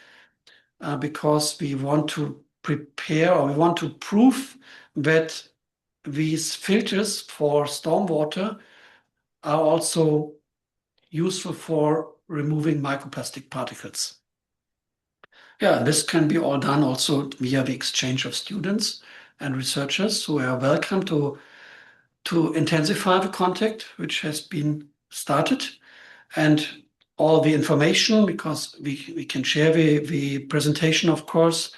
because we want to prepare, or we want to prove that these filters for stormwater are also useful for removing microplastic particles. Yeah, this can be all done also via the exchange of students and researchers who are welcome to intensify the contact, which has been started, and all the information, because we can share the presentation, of course.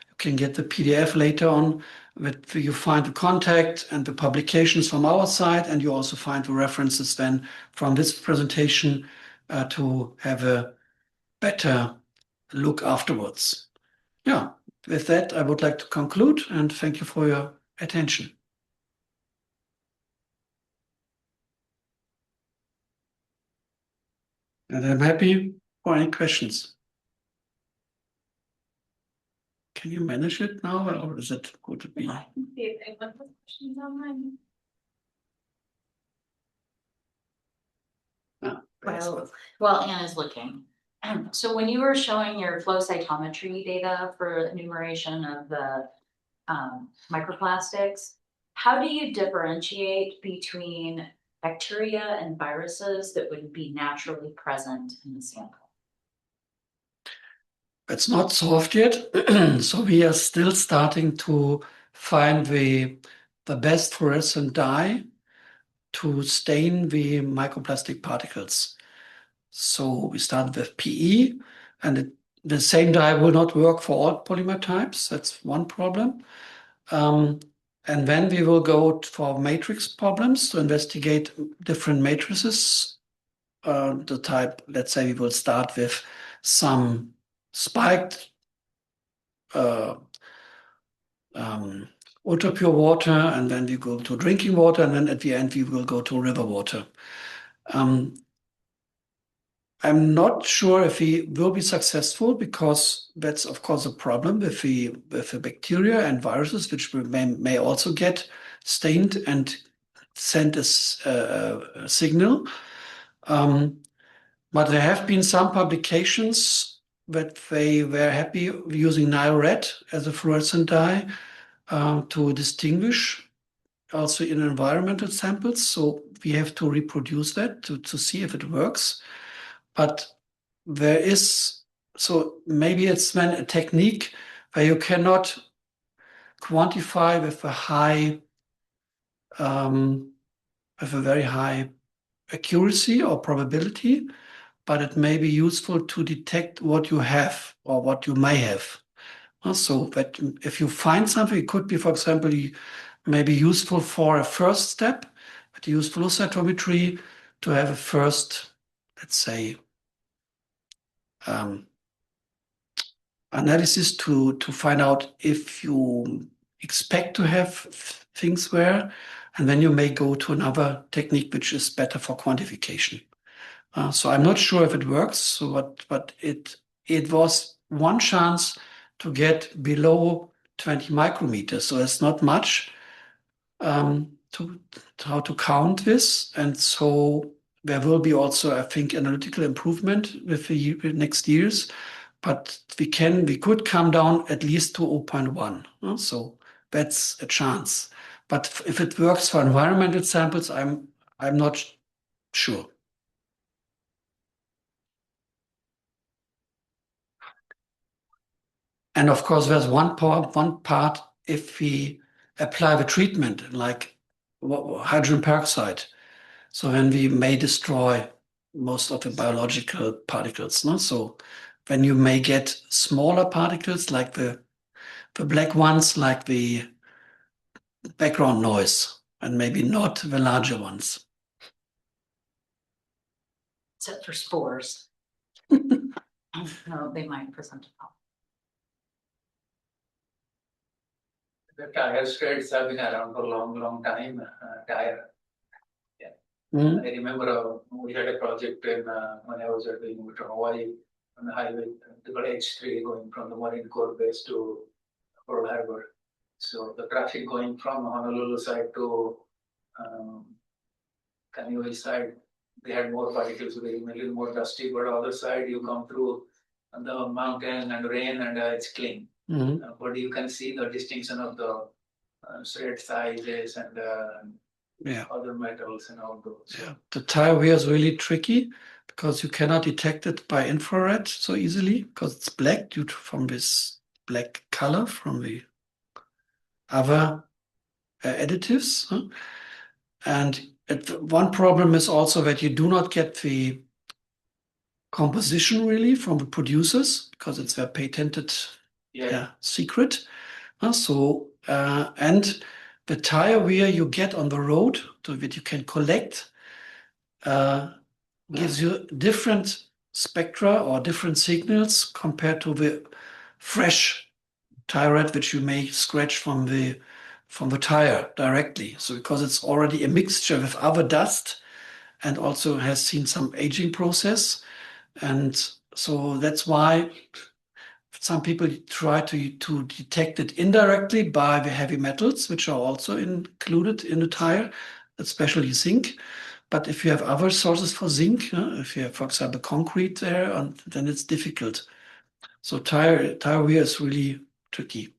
You can get the PDF later on, that you find the contact and the publications from our side, and you also find the references then from this presentation to have a better look afterwards. Yeah, with that, I would like to conclude and thank you for your attention. And I'm happy for any questions. Can you manage it now, or is it good to be? I can see if anyone has questions online. While Anna's looking. So when you were showing your flow cytometry data for enumeration of the microplastics, how do you differentiate between bacteria and viruses that would be naturally present in the sample? It's not solved yet. So we are still starting to find the best fluorescent dye to stain the microplastic particles. So we started with PE, and the same dye will not work for all polymer types. That's one problem. And then we will go for matrix problems to investigate different matrices. The type, let's say we will start with some spiked ultra pure water, and then we go to drinking water, and then at the end we will go to river water. I'm not sure if we will be successful, because that's of course a problem with the bacteria and viruses, which we may also get stained and send a signal. But there have been some publications that they were happy using Nile red as a fluorescent dye to distinguish also in environmental samples. So we have to reproduce that to see if it works. But there is, so maybe it's then a technique where you cannot quantify with a very high accuracy or probability, but it may be useful to detect what you have or what you may have. So that if you find something, it could be, for example, maybe useful for a first step, but use flow cytometry to have a first, let's say, analysis to find out if you expect to have things there, and then you may go to another technique which is better for quantification. So I'm not sure if it works. So but it was one chance to get below 20 micrometers. So it's not much to how to count this, and so there will be also, I think, analytical improvement with the next years. But we could come down at least to 0.1. So that's a chance. But if it works for environmental samples, I'm not sure. And of course, there's one part if we apply the treatment like hydrogen peroxide. So then we may destroy most of the biological particles. No? So when you may get smaller particles like the black ones, like the background noise, and maybe not the larger ones. Except for spores. No, they might present a problem. The tire straits have been around for a long time. Tire. Mm. I remember we had a project when I was doing it from Hawaii on the highway, the H3 going from the Marine Corps base to Pearl Harbor. So the traffic going from Honolulu side to Kaneohe side, they had more particles, very a little more dusty. But other side, you come through the mountain and rain, and it's clean. Mm. But you can see the distinction of the thread sizes and Yeah. other metals and all those. Yeah, the tire wear is really tricky because you cannot detect it by infrared so easily because it's black due to from this black color from the other additives. Huh? And one problem is also that you do not get the composition really from the producers because it's their patented secret. So and the tire wear you get on the road that you can collect gives you different spectra or different signals compared to the fresh tire which you may scratch from the tire directly. So because it's already a mixture with other dust and also has seen some aging process. And so that's why some people try to detect it indirectly by the heavy metals, which are also included in the tire, especially zinc. But if you have other sources for zinc, if you have, for example, concrete there, then it's difficult. So tire wear is really tricky.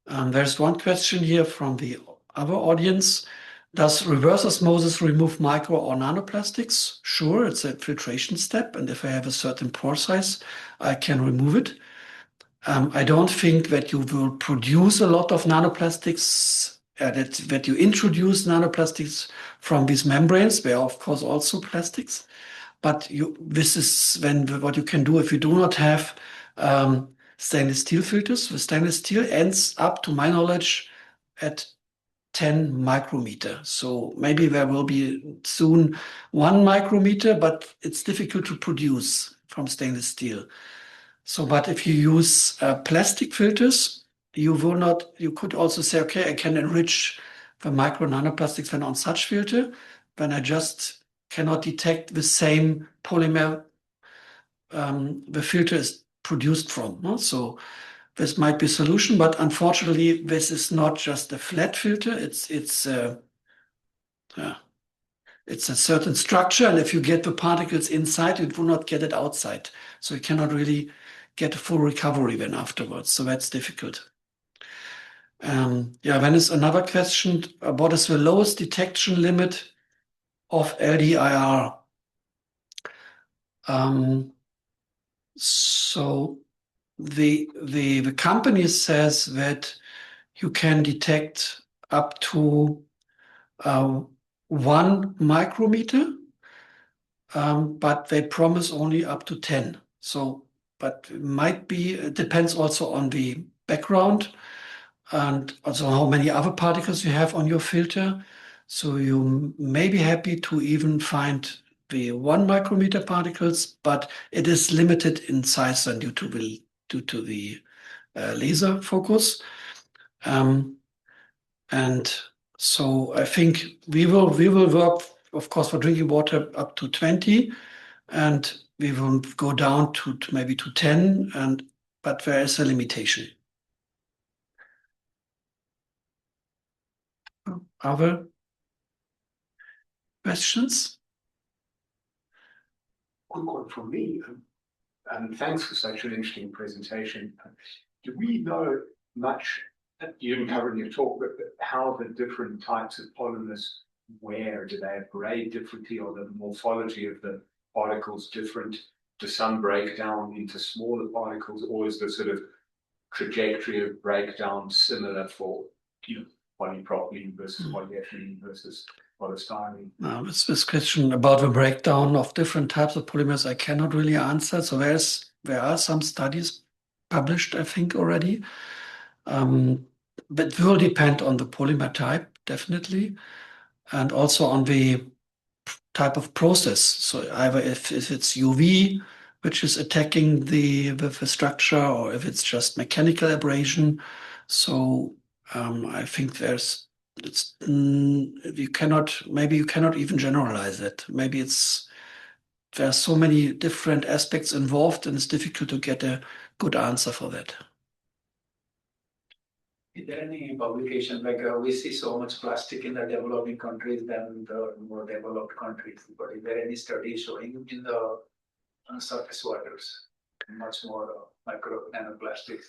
There's one question here from the other audience. Does reverse osmosis remove micro or nanoplastics? Sure, it's a filtration step. And if I have a certain pore size, I can remove it. I don't think that you will produce a lot of nanoplastics, that you introduce nanoplastics from these membranes. They are, of course, also plastics. But this is what you can do if you do not have stainless steel filters. The stainless steel ends up, to my knowledge, at 10 micrometer. So maybe there will be soon 1 micrometer, but it's difficult to produce from stainless steel. So, but if you use plastic filters, you could also say, okay, I can enrich the micro nanoplastics when on such filter, when I just cannot detect the same polymer the filter is produced from. No? So this might be a solution, but unfortunately, this is not just a flat filter. It's a certain structure, and if you get the particles inside, you will not get it outside. So you cannot really get a full recovery then afterwards. So that's difficult. Then is another question. What is the lowest detection limit of LDIR? So the company says that you can detect up to 1 micrometer, but they promise only up to 10. So, but it depends also on the background and also how many other particles you have on your filter. So you may be happy to even find the 1 micrometer particles, but it is limited in size and due to the laser focus. And so I think we will work, of course, for drinking water up to 20, and we will go down to maybe to 10, but there is a limitation. Other questions? Quick one from me, and thanks for such an interesting presentation. Do we know much You didn't cover it in your talk, but how the different types of polymers wear? Do they have grade differently, or the morphology of the particles different? Do some break down into smaller particles, or is the sort of trajectory of breakdown similar for polypropylene versus polyethylene versus polystyrene? This question about the breakdown of different types of polymers, I cannot really answer. So there are some studies published, I think, already. But it will depend on the polymer type, definitely, and also on the type of process. So either if it's UV, which is attacking the structure, or if it's just mechanical abrasion. So I think you cannot even generalize it. Maybe there are so many different aspects involved, and it's difficult to get a good answer for that. Is there any publication, like we see so much plastic in the developing countries than the more developed countries, but is there any study showing in the surface waters much more micro nanoplastics?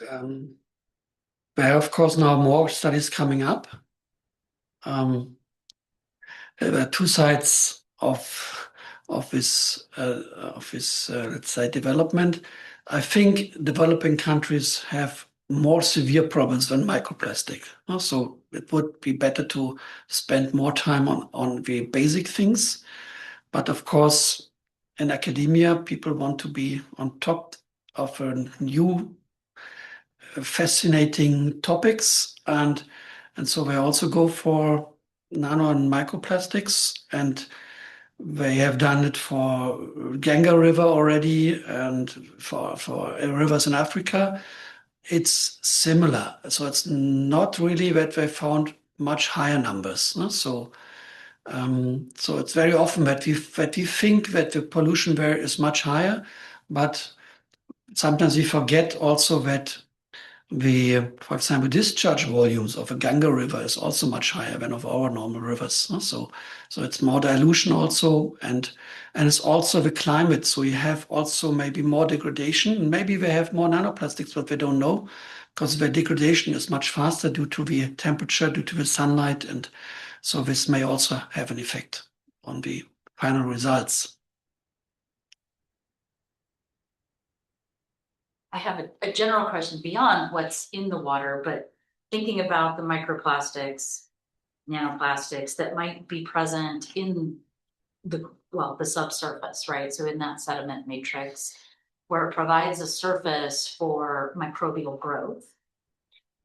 There are, of course, now more studies coming up. There are two sides of this, let's say, development. I think developing countries have more severe problems than microplastic. So it would be better to spend more time on the basic things. But of course, in academia, people want to be on top of a new fascinating topics. And so they also go for nano and microplastics, and they have done it for Ganga River already and for rivers in Africa. It's similar. So it's not really that they found much higher numbers. So it's very often that we think that the pollution there is much higher, but sometimes we forget also that for example, discharge volumes of a Ganga River is also much higher than of our normal rivers. So it's more dilution also, and it's also the climate. So you have also maybe more degradation, and maybe they have more nanoplastics, but they don't know, because the degradation is much faster due to the temperature, due to the sunlight, and so this may also have an effect on the final results. I have a general question beyond what's in the water, but thinking about the microplastics, nanoplastics that might be present in the subsurface, right? So in that sediment matrix, where it provides a surface for microbial growth.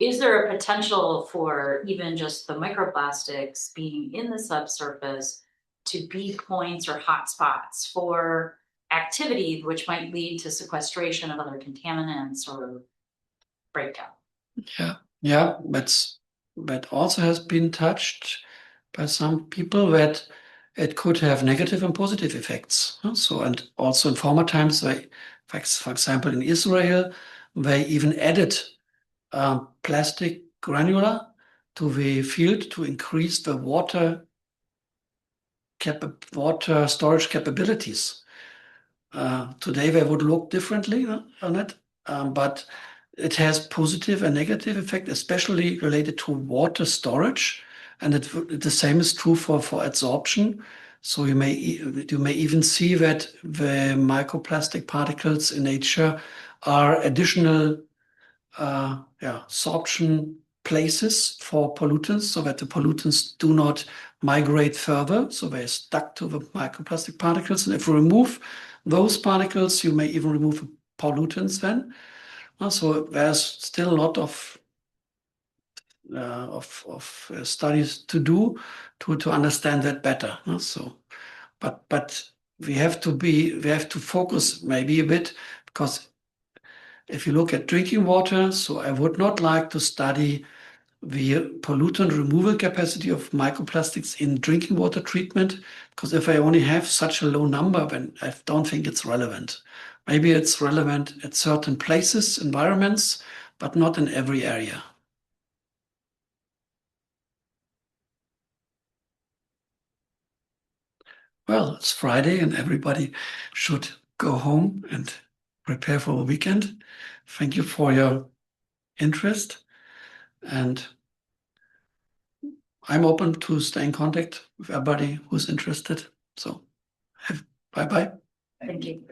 Is there a potential for even just the microplastics being in the subsurface to be points or hotspots for activity which might lead to sequestration of other contaminants or breakdown? Yeah, that also has been touched by some people, that it could have negative and positive effects. So, and also in former times, for example, in Israel, they even added plastic granular to the field to increase the water storage capabilities. Today they would look differently on it, but it has positive and negative effect, especially related to water storage, and the same is true for absorption. So you may even see that the microplastic particles in nature are additional absorption places for pollutants, so that the pollutants do not migrate further, so they're stuck to the microplastic particles. And if you remove those particles, you may even remove pollutants then. So there's still a lot of studies to do to understand that better. So, but we have to focus maybe a bit, because if you look at drinking water, so I would not like to study the pollutant removal capacity of microplastics in drinking water treatment, because if I only have such a low number, then I don't think it's relevant. Maybe it's relevant at certain places, environments, but not in every area. Well, it's Friday and everybody should go home and prepare for the weekend. Thank you for your interest. And I'm open to stay in contact with everybody who's interested. So bye-bye. Thank you.